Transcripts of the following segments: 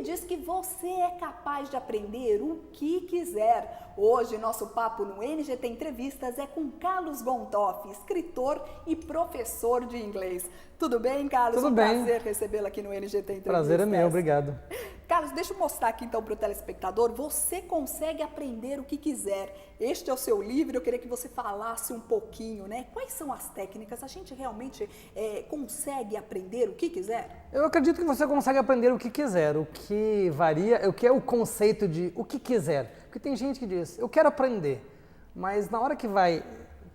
diz que você é capaz de aprender o que quiser. Hoje, nosso papo no NGT Entrevistas é com Carlos Gontoff, escritor e professor de inglês. Tudo bem, Carlos? Tudo bem. Prazer recebê-lo aqui no NGT Entrevistas. Prazer é meu, obrigado. Carlos, deixa eu mostrar aqui então para o telespectador, você consegue aprender o que quiser. Este é o seu livro, eu queria que você falasse um pouquinho, né? Quais são as técnicas? A gente realmente consegue aprender o que quiser? Eu acredito que você consegue aprender o que quiser. O que varia, o que é o conceito de o que quiser. Porque tem gente que diz, eu quero aprender, mas na hora que vai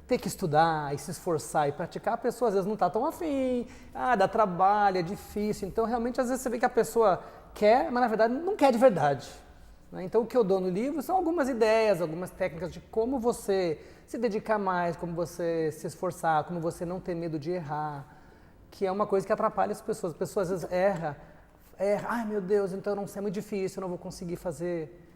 ter que estudar e se esforçar e praticar, a pessoa às vezes não está tão afim, dá trabalho, é difícil. Então, realmente, às vezes você vê que a pessoa quer, mas na verdade não quer de verdade. Então, o que eu dou no livro são algumas ideias, algumas técnicas de como você se dedicar mais, como você se esforçar, como você não ter medo de errar, que é uma coisa que atrapalha as pessoas. As pessoas às vezes erram, ai meu Deus, então não sei, é muito difícil, eu não vou conseguir fazer.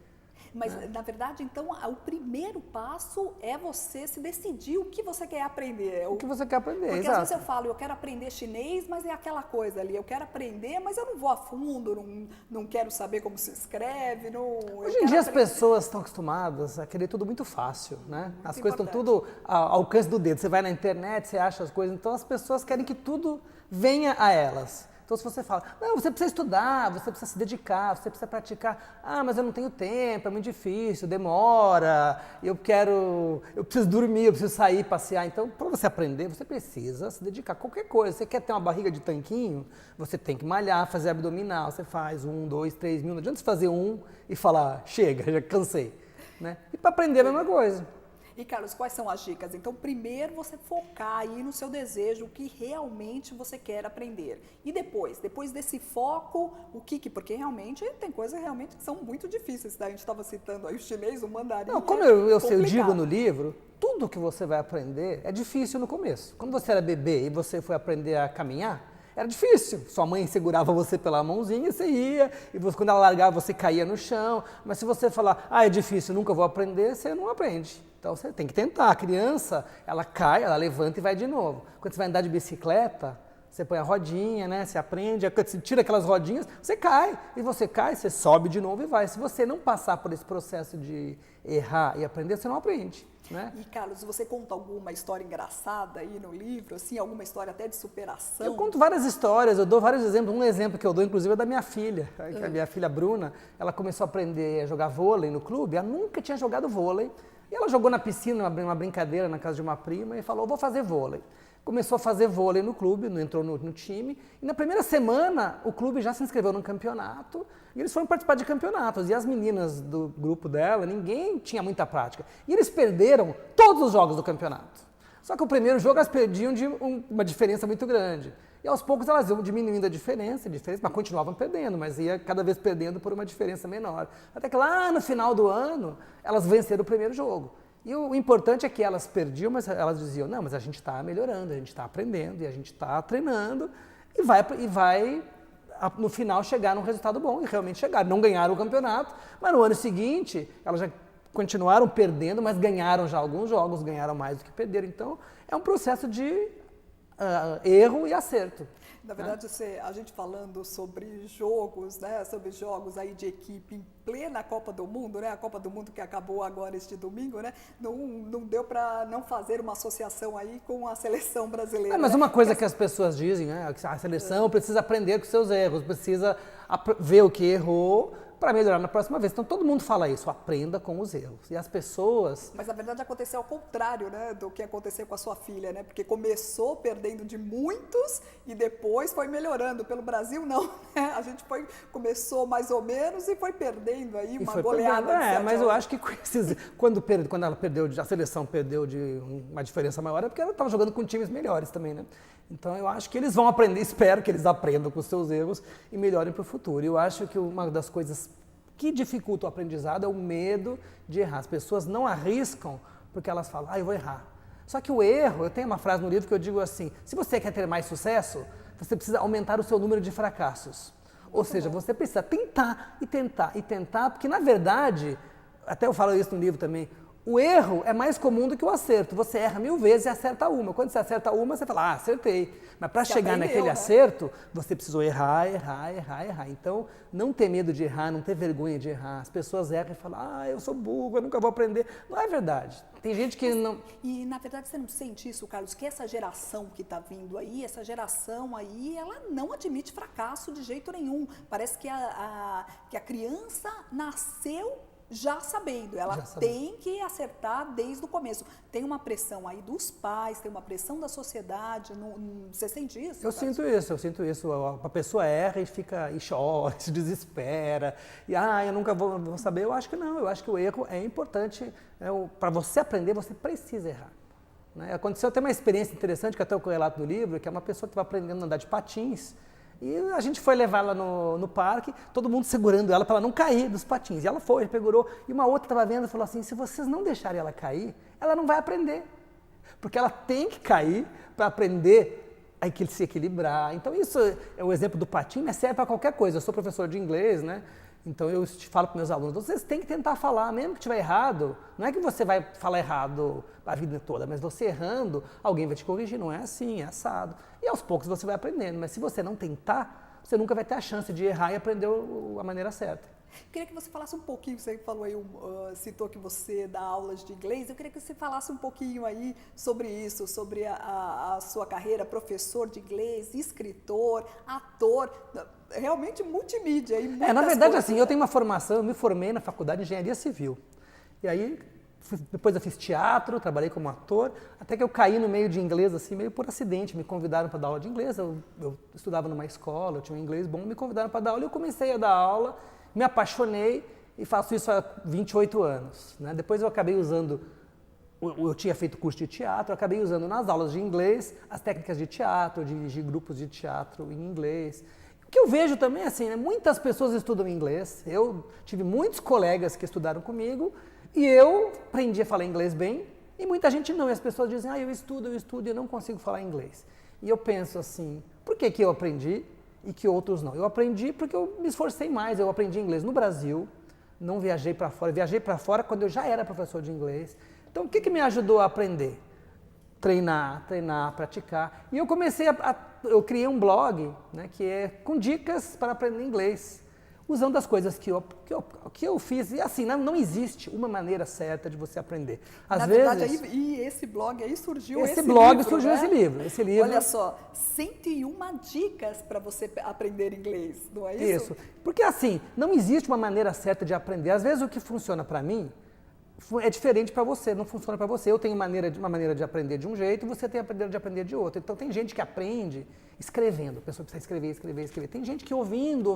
Mas, na verdade, então, o primeiro passo é você se decidir o que você quer aprender. O que você quer aprender, Porque exato. às vezes eu falo, eu quero aprender chinês, mas é aquela coisa ali, eu quero aprender, mas eu não vou a fundo, não quero saber como se escreve. Hoje em dia as pessoas estão acostumadas a querer tudo muito fácil, né? As coisas estão tudo ao alcance do dedo. Você vai na internet, você acha as coisas, então as pessoas querem que tudo venha a elas. Então, se você fala, não, você precisa estudar, você precisa se dedicar, você precisa praticar. Mas eu não tenho tempo, é muito difícil, demora, eu preciso dormir, eu preciso sair, passear. Então, para você aprender, você precisa se dedicar a qualquer coisa. Você quer ter uma barriga de tanquinho, você tem que malhar, fazer abdominal. Você faz 1, 2, 3 mil. Não adianta você fazer um e falar, chega, já cansei. Né? E para aprender a mesma coisa. E, Carlos, quais são as dicas? Então, primeiro você focar aí no seu desejo, o que realmente você quer aprender. E depois desse foco, porque realmente tem coisas realmente que são muito difíceis. A gente estava citando aí o chinês, o mandarim. Não, como eu digo no livro, tudo que você vai aprender é difícil no começo. Quando você era bebê e você foi aprender a caminhar, era difícil. Sua mãe segurava você pela mãozinha e você ia, e quando ela largava, você caía no chão. Mas se você falar, é difícil, nunca vou aprender, você não aprende. Então você tem que tentar. A criança, ela cai, ela levanta e vai de novo. Quando você vai andar de bicicleta, você põe a rodinha, né? Você aprende, quando você tira aquelas rodinhas, você cai. E você cai, você sobe de novo e vai. Se você não passar por esse processo de errar e aprender, você não aprende. Né? E, Carlos, você conta alguma história engraçada aí no livro, assim, alguma história até de superação? Eu conto várias histórias, eu dou vários exemplos. Um exemplo que eu dou, inclusive, é da minha filha. A minha filha Bruna, ela começou a aprender a jogar vôlei no clube, ela nunca tinha jogado vôlei. E ela jogou na piscina, uma brincadeira na casa de uma prima e falou, vou fazer vôlei. Começou a fazer vôlei no clube, entrou no time. E na primeira semana, o clube já se inscreveu num campeonato. E eles foram participar de campeonatos. E as meninas do grupo dela, ninguém tinha muita prática. E eles perderam todos os jogos do campeonato. Só que o primeiro jogo elas perdiam de uma diferença muito grande. E aos poucos elas iam diminuindo a diferença, mas continuavam perdendo, mas ia cada vez perdendo por uma diferença menor. Até que lá no final do ano, elas venceram o primeiro jogo. E o importante é que elas perdiam, mas elas diziam, não, mas a gente está melhorando, a gente está aprendendo, e a gente está treinando, e vai no final chegar num resultado bom, e realmente chegaram. Não ganharam o campeonato, mas no ano seguinte, elas já continuaram perdendo, mas ganharam já alguns jogos, ganharam mais do que perderam. Então, é um processo de erro e acerto. Na verdade, a gente falando sobre jogos, né, sobre jogos aí de equipe em plena Copa do Mundo, né, a Copa do Mundo que acabou agora este domingo, né, não deu para não fazer uma associação aí com a seleção brasileira. Mas uma coisa que as pessoas dizem, né, que a seleção precisa aprender com seus erros, precisa ver o que errou, para melhorar na próxima vez. Então, todo mundo fala isso, aprenda com os erros. E as pessoas... Mas, na verdade, aconteceu ao contrário, né, do que aconteceu com a sua filha, né? Porque começou perdendo de muitos e depois foi melhorando. Pelo Brasil, não, né? A gente começou mais ou menos e foi perdendo aí uma goleada. Mas eu acho que quando ela perdeu, a seleção perdeu de uma diferença maior, é porque ela estava jogando com times melhores também, né? Então, eu acho que eles vão aprender, espero que eles aprendam com os seus erros e melhorem para o futuro. Eu acho que uma das coisas que dificulta o aprendizado é o medo de errar. As pessoas não arriscam porque elas falam, eu vou errar. Só que o erro, eu tenho uma frase no livro que eu digo assim, se você quer ter mais sucesso, você precisa aumentar o seu número de fracassos. Ou seja, você precisa tentar e tentar e tentar, porque na verdade, até eu falo isso no livro também, O erro é mais comum do que o acerto. Você erra 1000 vezes e acerta uma. Quando você acerta uma, você fala, acertei. Mas para chegar aprendeu, naquele né? acerto, você precisou errar. Então, não ter medo de errar, não ter vergonha de errar. As pessoas erram e falam, eu sou burro, eu nunca vou aprender. Não é verdade. Tem gente que não... E, na verdade, você não sente isso, Carlos, que essa geração que está vindo aí, essa geração aí, ela não admite fracasso de jeito nenhum. Parece que a criança nasceu já sabendo, ela tem que acertar desde o começo. Tem uma pressão aí dos pais, tem uma pressão da sociedade, você sente isso? Eu sinto isso. A pessoa erra e chora, se desespera, eu nunca vou saber. Eu acho que não, eu acho que o erro é importante. Para você aprender, você precisa errar. Né? Aconteceu até uma experiência interessante, que até o relato do livro, que é uma pessoa que estava aprendendo a andar de patins. E a gente foi levar ela no parque, todo mundo segurando ela para ela não cair dos patins. E ela foi, pegou. E uma outra estava vendo e falou assim, se vocês não deixarem ela cair, ela não vai aprender. Porque ela tem que cair para aprender a se equilibrar. Então isso é o exemplo do patim, mas serve para qualquer coisa. Eu sou professor de inglês, né? Então eu falo para meus alunos, vocês têm que tentar falar, mesmo que estiver errado, não é que você vai falar errado a vida toda, mas você errando, alguém vai te corrigir, não é assim, é assado. E aos poucos você vai aprendendo, mas se você não tentar, você nunca vai ter a chance de errar e aprender a maneira certa. Queria que você falasse um pouquinho, você falou aí, citou que você dá aulas de inglês, eu queria que você falasse um pouquinho aí sobre isso, sobre a sua carreira, professor de inglês, escritor, ator, realmente multimídia. E na verdade, coisas, assim, eu tenho uma formação, eu me formei na faculdade de engenharia civil. E aí, depois eu fiz teatro, trabalhei como ator, até que eu caí no meio de inglês, assim, meio por acidente. Me convidaram para dar aula de inglês, eu estudava numa escola, eu tinha um inglês bom, me convidaram para dar aula e eu comecei a dar aula, me apaixonei e faço isso há 28 anos. Né? Depois eu acabei usando, eu tinha feito curso de teatro, eu acabei usando nas aulas de inglês as técnicas de teatro, eu dirigi grupos de teatro em inglês. O que eu vejo também é assim, né? Muitas pessoas estudam inglês, eu tive muitos colegas que estudaram comigo e eu aprendi a falar inglês bem e muita gente não. E as pessoas dizem, eu estudo e eu não consigo falar inglês. E eu penso assim, por que eu aprendi e que outros não? Eu aprendi porque eu me esforcei mais, eu aprendi inglês no Brasil, não viajei para fora, viajei para fora quando eu já era professor de inglês. Então o que me ajudou a aprender? Treinar, praticar. E eu comecei eu criei um blog, né, que é com dicas para aprender inglês, usando as coisas que eu fiz. E assim, não existe uma maneira certa de você aprender. Às Na vezes, verdade, aí, esse blog aí surgiu esse blog livro, surgiu né? esse livro. Olha só, 101 dicas para você aprender inglês, não é isso? Isso. Porque assim, não existe uma maneira certa de aprender. Às vezes o que funciona para mim é diferente para você, não funciona para você. Eu tenho uma maneira de aprender de um jeito, você tem a maneira de aprender de outro. Então tem gente que aprende escrevendo, a pessoa precisa escrever. Tem gente que ouvindo,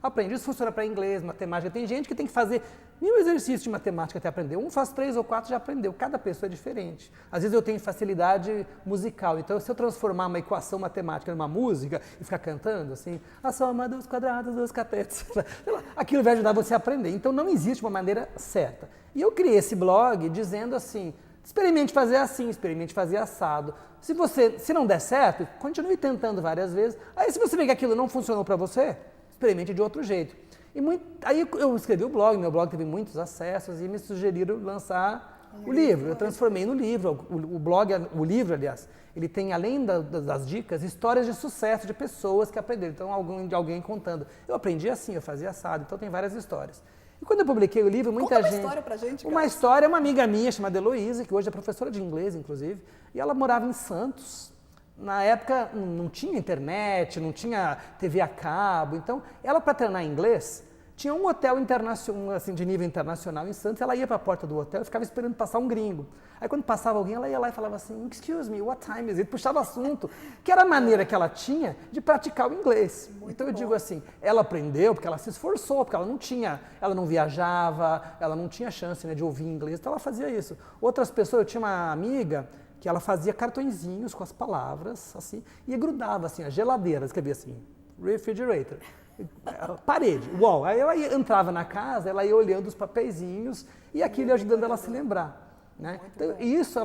aprende. Isso funciona para inglês, matemática. Tem gente que tem que fazer 1000 exercícios de matemática até aprender. Um faz 3 ou 4 já aprendeu. Cada pessoa é diferente. Às vezes eu tenho facilidade musical, então se eu transformar uma equação matemática numa música e ficar cantando assim, a soma dos quadrados dos catetos, aquilo vai ajudar você a aprender. Então não existe uma maneira certa. E eu criei esse blog dizendo assim, experimente fazer assim, experimente fazer assado. Se não der certo, continue tentando várias vezes. Aí se você vê que aquilo não funcionou para você, experimente de outro jeito. Aí eu escrevi o blog, meu blog teve muitos acessos e me sugeriram lançar o livro. Eu transformei no livro, o livro, aliás, ele tem, além das dicas, histórias de sucesso de pessoas que aprenderam. Então, alguém contando. Eu aprendi assim, eu fazia assado, então tem várias histórias. E quando eu publiquei o livro, muita gente... Conta uma história pra gente, Uma história, uma amiga minha chamada Heloísa, que hoje é professora de inglês, inclusive, e ela morava em Santos. Na época não tinha internet, não tinha TV a cabo, então ela, para treinar inglês, tinha um hotel internacional, assim, de nível internacional em Santos, ela ia para a porta do hotel e ficava esperando passar um gringo. Aí quando passava alguém, ela ia lá e falava assim, excuse me, what time is it? Puxava assunto, que era a maneira que ela tinha de praticar o inglês. Então eu digo assim, ela aprendeu porque ela se esforçou, porque ela não viajava, ela não tinha chance, né, de ouvir inglês, então ela fazia isso. Outras pessoas, eu tinha uma amiga que ela fazia cartõezinhos com as palavras, assim, e grudava assim, a geladeira, escrevia assim, refrigerator. Parede, wall. Aí ela entrava na casa, ela ia olhando os papeizinhos e aquilo ia ajudando ela a se lembrar. Né? Muito Então, bom. isso,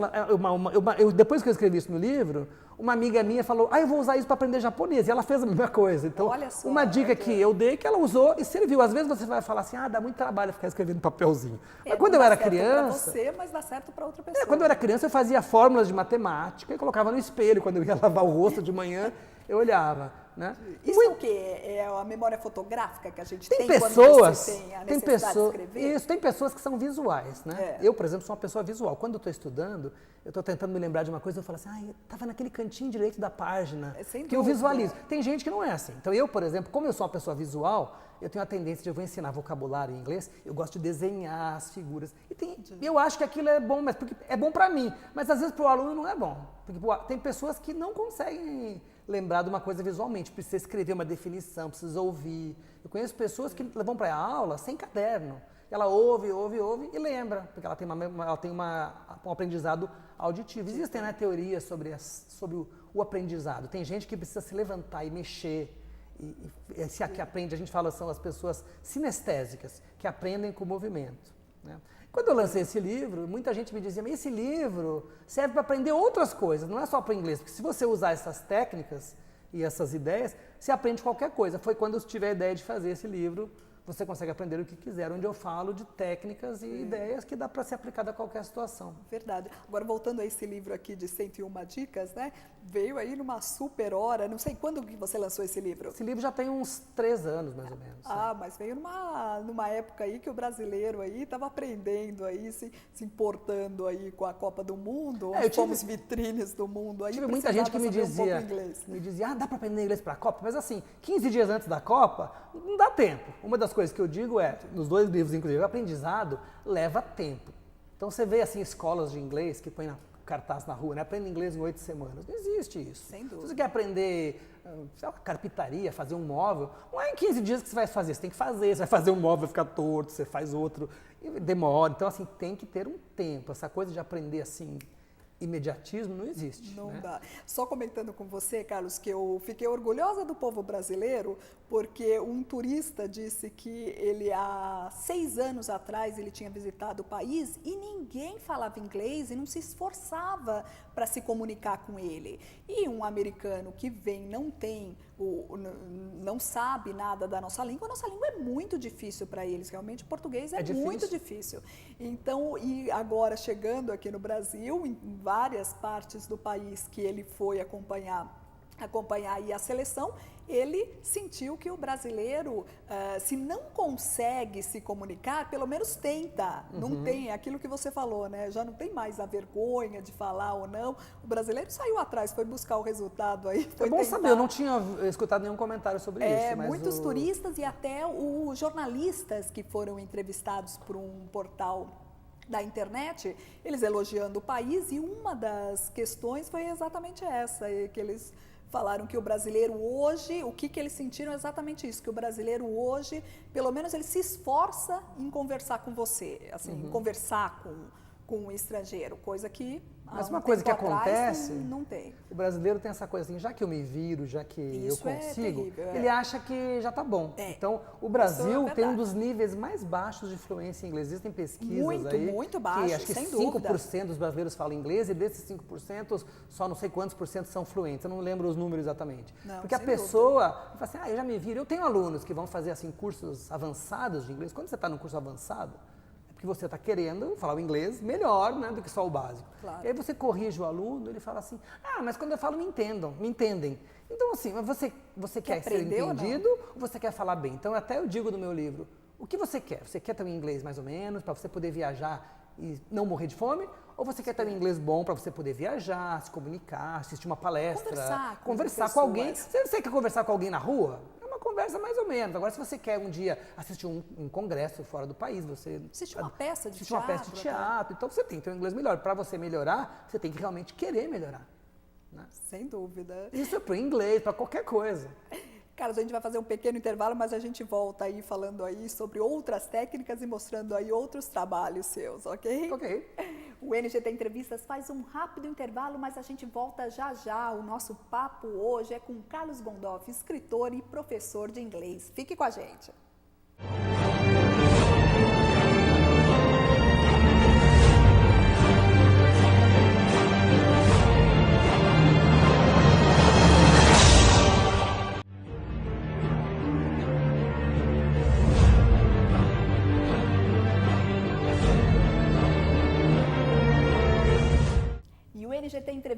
depois que eu escrevi isso no livro, uma amiga minha falou, eu vou usar isso para aprender japonês. E ela fez a mesma coisa. Então, Olha só, uma dica que eu dei, que ela usou e serviu. Às vezes você vai falar assim, dá muito trabalho ficar escrevendo papelzinho. Mas quando eu era criança... Pra você, mas dá certo para outra pessoa. Quando eu era criança, eu fazia fórmulas de matemática e colocava no espelho. Quando eu ia lavar o rosto de manhã, eu olhava. Né? Isso é o quê? É a memória fotográfica que a gente tem pessoas, quando você tem a necessidade de escrever? Isso, tem pessoas que são visuais, né? Eu, por exemplo, sou uma pessoa visual. Quando eu estou estudando, eu estou tentando me lembrar de uma coisa, eu falo assim, estava naquele cantinho direito da página, que eu visualizo. Tem gente que não é assim. Então eu, por exemplo, como eu sou uma pessoa visual, eu tenho a tendência de eu vou ensinar vocabulário em inglês, eu gosto de desenhar as figuras. Eu acho que aquilo é bom, mas porque é bom para mim, mas às vezes para o aluno não é bom. Porque tem pessoas que não conseguem lembrar de uma coisa visualmente, precisa escrever uma definição, precisa ouvir. Eu conheço pessoas que vão para a aula sem caderno. Ela ouve e lembra, porque ela tem um aprendizado auditivo. Existem, né, teorias sobre o aprendizado. Tem gente que precisa se levantar e mexer. Esse que aprende, a gente fala, são as pessoas sinestésicas, que aprendem com o movimento. Né? Quando eu lancei esse livro, muita gente me dizia, mas esse livro serve para aprender outras coisas, não é só para o inglês, porque se você usar essas técnicas e essas ideias, você aprende qualquer coisa. Foi quando eu tive a ideia de fazer esse livro, você consegue aprender o que quiser, onde eu falo de técnicas e ideias que dá para ser aplicada a qualquer situação. Verdade. Agora, voltando a esse livro aqui de 101 dicas, né? Veio aí numa super hora, não sei quando que você lançou esse livro. Esse livro já tem uns 3 anos, mais ou menos. Mas veio numa época aí que o brasileiro aí estava aprendendo aí, se importando aí com a Copa do Mundo, onde fomos vitrines do mundo. Aí tive muita gente que me dizia, dá para aprender inglês para a Copa, mas assim, 15 dias antes da Copa, não dá tempo. Uma das coisas que eu digo nos 2 livros, inclusive, o aprendizado leva tempo. Então você vê assim escolas de inglês que põem cartaz na rua, né? Aprende inglês em 8 semanas. Não existe isso. Sem dúvida. Se você quer aprender, sei lá, carpintaria, fazer um móvel, não é em 15 dias que você vai fazer. Você tem que fazer, você vai fazer um móvel, vai ficar torto, você faz outro, e demora. Então, assim, tem que ter um tempo. Essa coisa de aprender assim, imediatismo, não existe. Não né? dá. Só comentando com você, Carlos, que eu fiquei orgulhosa do povo brasileiro, porque um turista disse que ele há 6 anos atrás ele tinha visitado o país e ninguém falava inglês e não se esforçava para se comunicar com ele. E um americano que vem, não sabe nada da nossa língua é muito difícil para eles, realmente o português é muito difícil. Então, e agora chegando aqui no Brasil, em várias partes do país que ele foi acompanhar aí a seleção, ele sentiu que o brasileiro, se não consegue se comunicar, pelo menos tenta. Não tem aquilo que você falou, né? Já não tem mais a vergonha de falar ou não. O brasileiro saiu atrás, foi buscar o resultado aí. Foi é bom tentar. saber, eu não tinha escutado nenhum comentário sobre isso. Mas muitos turistas e até os jornalistas que foram entrevistados por um portal da internet, eles elogiando o país, e uma das questões foi exatamente essa, que eles falaram que o brasileiro hoje, o que eles sentiram é exatamente isso, que o brasileiro hoje, pelo menos ele se esforça em conversar com você, assim, em conversar com um estrangeiro, coisa que mas uma coisa que acontece, não tem. O brasileiro tem essa coisa assim, já que eu me viro, já que isso eu consigo, terrível, ele acha que já está bom. Então, o Brasil tem um dos níveis mais baixos de fluência em inglês. Existem pesquisas muito baixo, que acho que sem 5% dos brasileiros falam inglês e desses 5%, só não sei quantos por cento são fluentes. Eu não lembro os números exatamente. Porque a pessoa fala assim, eu já me viro. Eu tenho alunos que vão fazer assim cursos avançados de inglês. Quando você está no curso avançado, que você está querendo falar o inglês melhor, né, do que só o básico. Claro. E aí você corrige o aluno, ele fala assim, mas quando eu falo me entendem. Então assim, você quer ser entendido ou você quer falar bem? Então até eu digo no meu livro, o que você quer? Você quer ter um inglês mais ou menos, para você poder viajar e não morrer de fome? Ou você quer ter um inglês bom para você poder viajar, se comunicar, assistir uma palestra, conversar com alguém? Você quer conversar com alguém na rua? Conversa mais ou menos. Agora, se você quer um dia assistir um congresso fora do país, você... Assistir uma peça de teatro. Então, você tem que ter um inglês melhor. Para você melhorar, você tem que realmente querer melhorar. Né? Sem dúvida. Isso é para o inglês, para qualquer coisa. Carlos, a gente vai fazer um pequeno intervalo, mas a gente volta aí falando aí sobre outras técnicas e mostrando aí outros trabalhos seus, ok? Ok. O NGT Entrevistas faz um rápido intervalo, mas a gente volta já já. O nosso papo hoje é com Carlos Gondoff, escritor e professor de inglês. Fique com a gente.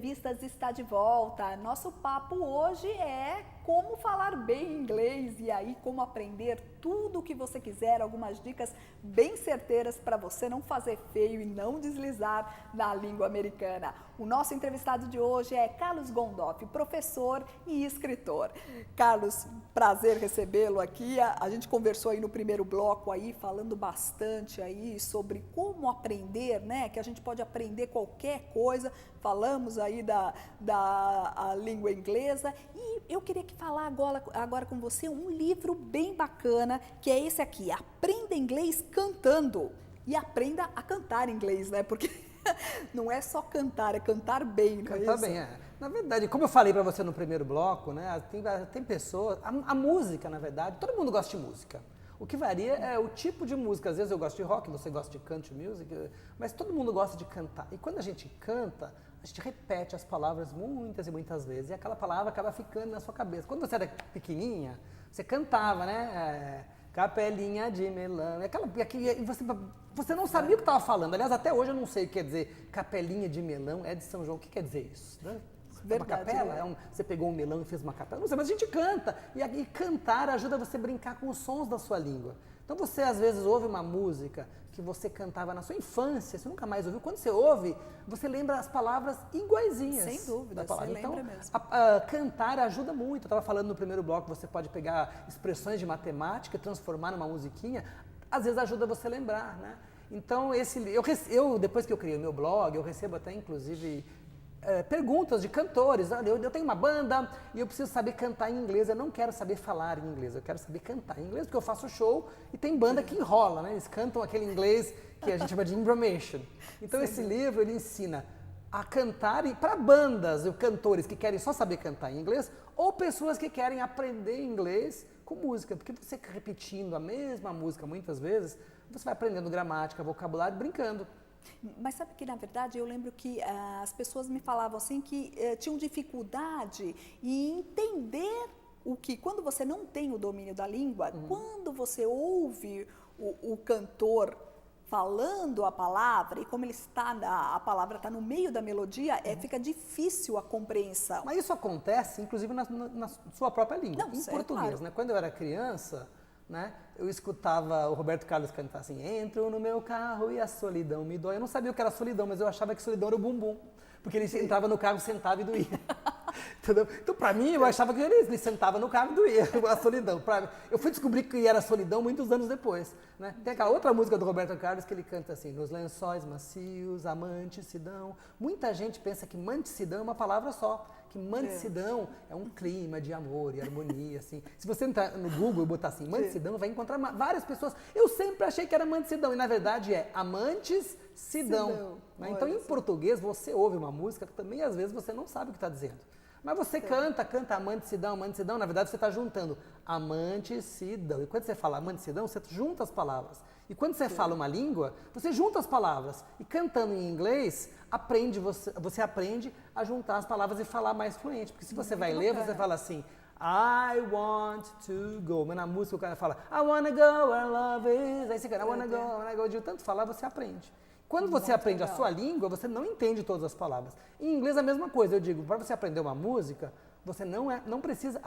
Entrevistas está de volta. Nosso papo hoje é como falar bem inglês e aí como aprender tudo o que você quiser, algumas dicas bem certeiras para você não fazer feio e não deslizar na língua americana. O nosso entrevistado de hoje é Carlos Gondoff, professor e escritor. Carlos, prazer recebê-lo aqui. A gente conversou aí no primeiro bloco aí, falando bastante aí sobre como aprender, né? Que a gente pode aprender qualquer coisa. Falamos aí da língua inglesa e eu queria falar agora com você um livro bem bacana, que é esse aqui, Aprenda Inglês Cantando. E aprenda a cantar inglês, né? Porque não é só cantar, é cantar bem, não é isso? Cantar bem, é. Na verdade, como eu falei para você no primeiro bloco, né? Tem pessoas, a música, na verdade, todo mundo gosta de música. O que varia é o tipo de música. Às vezes eu gosto de rock, você gosta de country music, mas todo mundo gosta de cantar. E quando a gente canta, a gente repete as palavras muitas e muitas vezes e aquela palavra acaba ficando na sua cabeça. Quando você era pequenininha, você cantava, né? Capelinha de melão. E você não sabia o que estava falando. Aliás, até hoje eu não sei o que quer dizer capelinha de melão, é de São João. O que quer dizer isso? Né? Verdade, uma capela? né? Você pegou um melão e fez uma capela? Não sei, mas a gente canta. E cantar ajuda você a brincar com os sons da sua língua. Então você às vezes ouve uma música que você cantava na sua infância, você nunca mais ouviu. Quando você ouve, você lembra as palavras iguaizinhas. Sem dúvida, você então, lembra mesmo. Cantar ajuda muito. Eu estava falando no primeiro bloco, você pode pegar expressões de matemática e transformar numa musiquinha. Às vezes ajuda você a lembrar, né? Então, depois que eu criei o meu blog, eu recebo até inclusive perguntas de cantores. Eu tenho uma banda e eu preciso saber cantar em inglês. Eu não quero saber falar em inglês, eu quero saber cantar em inglês, porque eu faço show e tem banda que enrola, né? Eles cantam aquele inglês que a gente chama de imbromation. Então esse livro ele ensina a cantar para bandas e cantores que querem só saber cantar em inglês ou pessoas que querem aprender inglês com música, porque você repetindo a mesma música muitas vezes, você vai aprendendo gramática, vocabulário, brincando. Mas sabe que, na verdade, eu lembro que as pessoas me falavam assim que tinham dificuldade em entender quando você não tem o domínio da língua, quando você ouve o cantor falando a palavra e como a palavra está no meio da melodia, fica difícil a compreensão. Mas isso acontece, inclusive, na sua própria língua, em português. Claro. Né? Quando eu era criança, né, eu escutava o Roberto Carlos cantar assim: entro no meu carro e a solidão me dói. Eu não sabia o que era solidão, mas eu achava que solidão era o bumbum, porque ele entrava no carro, sentava e doía. Entendeu? Então, pra mim, eu achava que ele sentava no carro e doía a solidão. Eu fui descobrir que era solidão muitos anos depois. Né? Tem aquela outra música do Roberto Carlos que ele canta assim: nos lençóis macios, a manticidão. Muita gente pensa que manticidão é uma palavra só. Que manticidão é um clima de amor e harmonia, assim. Se você entrar no Google e botar assim, manticidão, vai encontrar várias pessoas. Eu sempre achei que era manticidão, e na verdade é amantes-cidão. Né? Então, em português, você ouve uma música que também, às vezes, você não sabe o que está dizendo. Mas você canta amanticidão, na verdade você está juntando amanticidão. E quando você fala amanticidão, você junta as palavras. E quando você fala uma língua, você junta as palavras. E cantando em inglês, você aprende a juntar as palavras e falar mais fluente. Porque se você vai ler, você fala assim: I want to go. Mas na música o cara fala I wanna go where love is. Aí você canta I wanna go. De tanto falar, você aprende. Quando você aprende a sua língua, você não entende todas as palavras. Em inglês é a mesma coisa. Eu digo, para você aprender uma música, você não precisa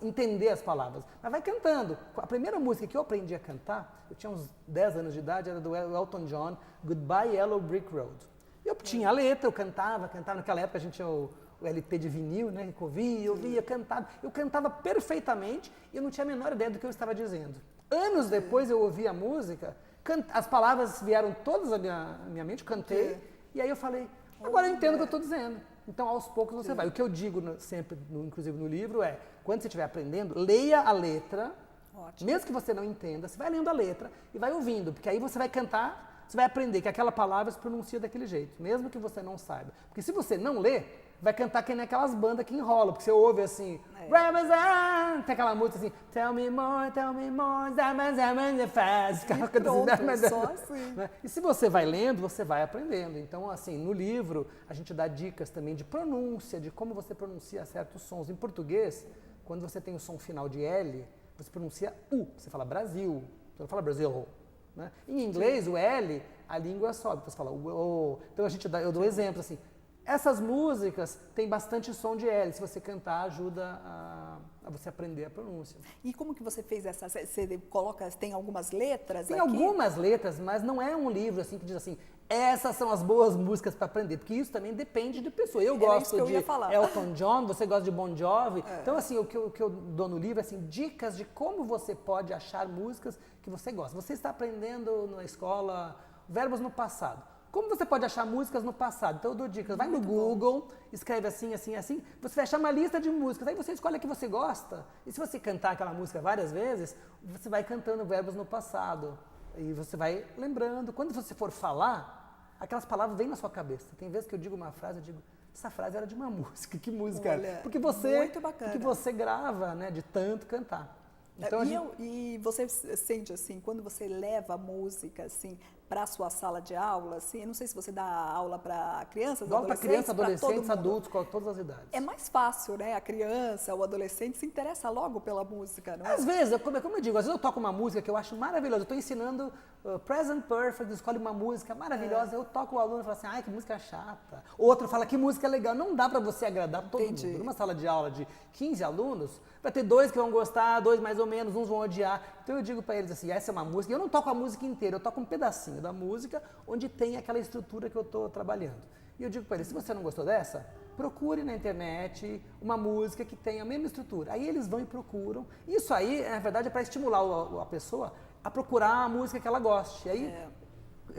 entender as palavras, mas vai cantando. A primeira música que eu aprendi a cantar, eu tinha uns 10 anos de idade, era do Elton John, Goodbye Yellow Brick Road. Eu tinha a letra, eu cantava. Naquela época a gente tinha o LP de vinil, né, que eu ouvia, cantava. Eu cantava perfeitamente e eu não tinha a menor ideia do que eu estava dizendo. Anos depois eu ouvi a música, as palavras vieram todas à minha mente, cantei, e aí eu falei, agora eu entendo o que eu estou dizendo. Então, aos poucos você vai. O que eu digo sempre, inclusive no livro, é, quando você estiver aprendendo, leia a letra, mesmo que você não entenda, você vai lendo a letra e vai ouvindo, porque aí você vai cantar, você vai aprender que aquela palavra se pronuncia daquele jeito, mesmo que você não saiba. Porque se você não lê, vai cantar que nem aquelas bandas que enrolam, porque você ouve assim, tem aquela música assim, tell me more, fast. Só assim. E se você vai lendo, você vai aprendendo. Então, assim, no livro, a gente dá dicas também de pronúncia, de como você pronuncia certos sons. Em português, quando você tem o som final de L, você pronuncia U, você fala Brasil, você não fala Brasil. Né? Em inglês, o L, a língua sobe, você fala o. Então, eu dou exemplo assim, Essas músicas têm bastante som de L. Se você cantar, ajuda a você aprender a pronúncia. E como que você fez essa? Você coloca, tem algumas letras Tem aqui? algumas letras, mas não é um livro assim que diz assim, essas são as boas músicas para aprender, porque isso também depende de pessoa. Eu gosto de Elton John, você gosta de Bon Jovi. Então, assim, o que eu dou no livro é assim, dicas de como você pode achar músicas que você gosta. Você está aprendendo na escola verbos no passado. Como você pode achar músicas no passado? Então eu dou dicas. Vai no Google, escreve assim, assim, assim. Você vai achar uma lista de músicas. Aí você escolhe a que você gosta. E se você cantar aquela música várias vezes, você vai cantando verbos no passado. E você vai lembrando. Quando você for falar, aquelas palavras vêm na sua cabeça. Tem vezes que eu digo uma frase, eu digo, essa frase era de uma música. Que música era? Porque você grava, né, de tanto cantar. Então, e você sente assim, quando você leva a música assim para a sua sala de aula, assim, eu não sei se você dá aula para crianças, dou aula para crianças, adolescentes, adultos, com todas as idades. É mais fácil, né? A criança, o adolescente se interessa logo pela música, não é? Às vezes, como eu digo, às vezes eu toco uma música que eu acho maravilhosa, eu estou ensinando Present Perfect, escolhe uma música maravilhosa, eu toco o aluno e falo assim, ai, que música chata. Outro fala, que música legal. Não dá para você agradar todo mundo. Numa sala de aula de 15 alunos, vai ter 2 que vão gostar, 2 mais ou menos, uns vão odiar. Então eu digo para eles assim, essa é uma música, eu não toco a música inteira, eu toco um pedacinho da música onde tem aquela estrutura que eu estou trabalhando. E eu digo para eles, se você não gostou dessa, procure na internet uma música que tenha a mesma estrutura. Aí eles vão e procuram. Isso aí, na verdade, é para estimular a pessoa a procurar a música que ela goste. E aí,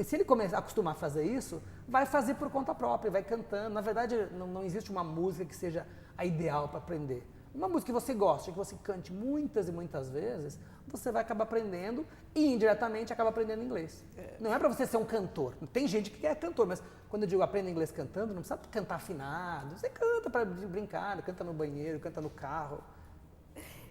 se ele começar a acostumar a fazer isso, vai fazer por conta própria, vai cantando. Na verdade, não existe uma música que seja a ideal para aprender. Uma música que você gosta, que você cante muitas e muitas vezes, você vai acabar aprendendo e indiretamente acaba aprendendo inglês. Não é para você ser um cantor. Tem gente que é cantor, mas quando eu digo aprenda inglês cantando, não precisa cantar afinado. Você canta para brincar, canta no banheiro, canta no carro.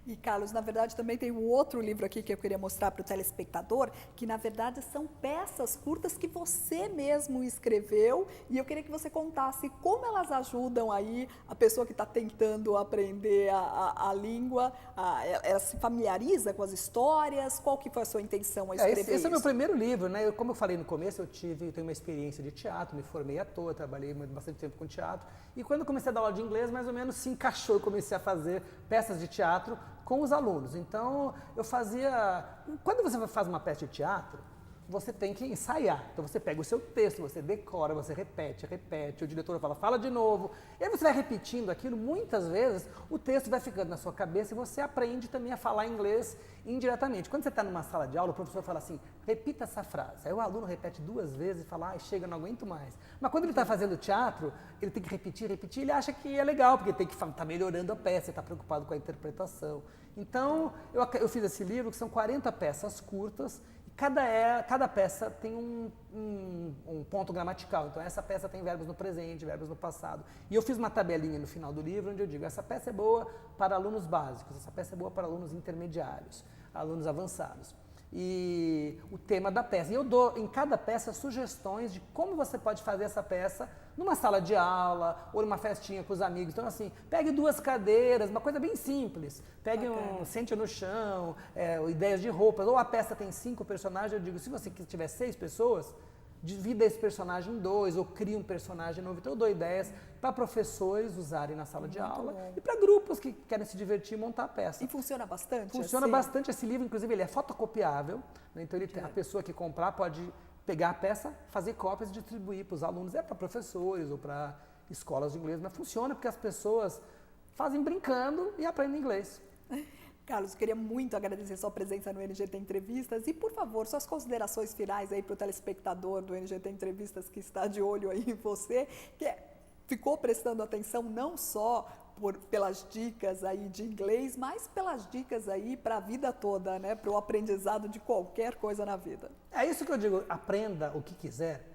E, Carlos, na verdade, também tem um outro livro aqui que eu queria mostrar para o telespectador, que, na verdade, são peças curtas que você mesmo escreveu, e eu queria que você contasse como elas ajudam aí a pessoa que está tentando aprender a língua, ela se familiariza com as histórias, qual que foi a sua intenção ao escrever isso? Esse é o meu primeiro livro, né? Como eu falei no começo, eu tenho uma experiência de teatro, me formei ator, trabalhei bastante tempo com teatro, e quando eu comecei a dar aula de inglês, mais ou menos se encaixou, eu comecei a fazer peças de teatro com os alunos. Então, eu fazia... Quando você faz uma peça de teatro, você tem que ensaiar. Então, você pega o seu texto, você decora, você repete, o diretor fala de novo. E aí você vai repetindo aquilo, muitas vezes o texto vai ficando na sua cabeça e você aprende também a falar inglês indiretamente. Quando você está numa sala de aula, o professor fala assim, repita essa frase. Aí o aluno repete 2 vezes e fala, ai, chega, não aguento mais. Mas quando ele está fazendo teatro, ele tem que repetir, ele acha que é legal, porque tem que estar melhorando a peça, está preocupado com a interpretação. Então, eu fiz esse livro, que são 40 peças curtas, cada peça tem um ponto gramatical. Então, essa peça tem verbos no presente, verbos no passado. E eu fiz uma tabelinha no final do livro, onde eu digo, essa peça é boa para alunos básicos, essa peça é boa para alunos intermediários, alunos avançados. E o tema da peça. E eu dou em cada peça sugestões de como você pode fazer essa peça numa sala de aula ou numa festinha com os amigos. Então, assim, pegue 2 cadeiras, uma coisa bem simples. Pegue sente no chão, ideias de roupas. Ou a peça tem 5 personagens, eu digo, se você tiver 6 pessoas, divida esse personagem em 2 ou cria um personagem novo. Então, eu dou ideias para professores usarem na sala de aula e para grupos que querem se divertir e montar a peça. E funciona bastante? Funciona bastante. Esse livro, inclusive, ele é fotocopiável, né? Então a pessoa que comprar pode pegar a peça, fazer cópias e distribuir para os alunos. É para professores ou para escolas de inglês, mas funciona porque as pessoas fazem brincando e aprendem inglês. Carlos, queria muito agradecer sua presença no NGT Entrevistas e, por favor, suas considerações finais aí para o telespectador do NGT Entrevistas que está de olho aí em você, que ficou prestando atenção não só pelas dicas aí de inglês, mas pelas dicas aí para a vida toda, né? Para o aprendizado de qualquer coisa na vida. É isso que eu digo, aprenda o que quiser.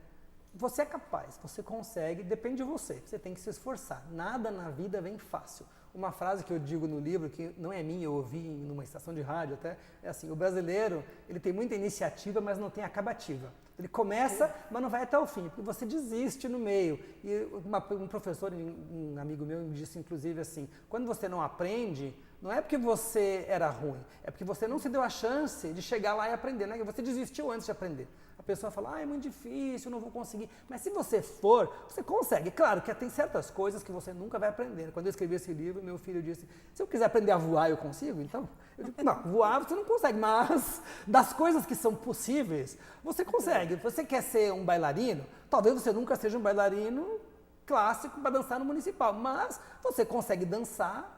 Você é capaz, você consegue, depende de você. Você tem que se esforçar. Nada na vida vem fácil. Uma frase que eu digo no livro, que não é minha, eu ouvi numa estação de rádio até, é assim, o brasileiro, ele tem muita iniciativa, mas não tem acabativa. Ele começa, mas não vai até o fim, porque você desiste no meio. E um professor, um amigo meu, me disse inclusive assim, quando você não aprende, não é porque você era ruim, é porque você não se deu a chance de chegar lá e aprender, né? Você desistiu antes de aprender. A pessoa fala, é muito difícil, não vou conseguir. Mas se você for, você consegue. Claro que tem certas coisas que você nunca vai aprender. Quando eu escrevi esse livro, meu filho disse, se eu quiser aprender a voar, eu consigo? Então, eu digo, não, voar você não consegue, mas das coisas que são possíveis, você consegue. Você quer ser um bailarino? Talvez você nunca seja um bailarino clássico para dançar no municipal, mas você consegue dançar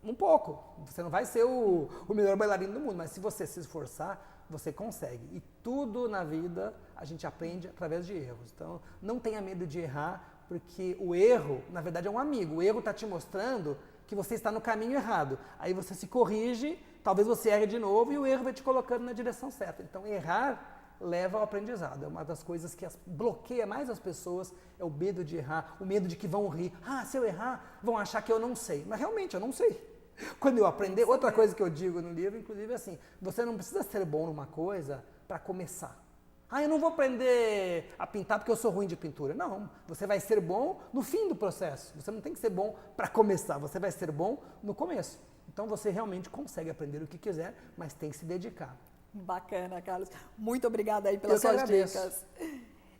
um pouco. Você não vai ser o melhor bailarino do mundo, mas se você se esforçar, você consegue. E tudo na vida a gente aprende através de erros. Então, não tenha medo de errar, porque o erro, na verdade, é um amigo. O erro está te mostrando que você está no caminho errado. Aí você se corrige, talvez você erre de novo e o erro vai te colocando na direção certa. Então, errar leva ao aprendizado. É uma das coisas que bloqueia mais as pessoas, é o medo de errar, o medo de que vão rir. Ah, se eu errar, vão achar que eu não sei. Mas realmente, eu não sei. Quando eu aprender, outra coisa que eu digo no livro, inclusive, é assim, você não precisa ser bom numa coisa para começar. Ah, eu não vou aprender a pintar porque eu sou ruim de pintura. Não, você vai ser bom no fim do processo. Você não tem que ser bom para começar, você vai ser bom no começo. Então você realmente consegue aprender o que quiser, mas tem que se dedicar. Bacana, Carlos. Muito obrigada aí pelas suas dicas.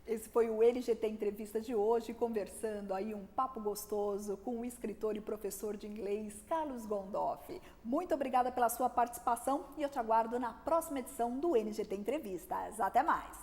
Esse foi o NGT Entrevista de hoje, conversando aí um papo gostoso com o escritor e professor de inglês, Carlos Gondoff. Muito obrigada pela sua participação e eu te aguardo na próxima edição do NGT Entrevistas. Até mais!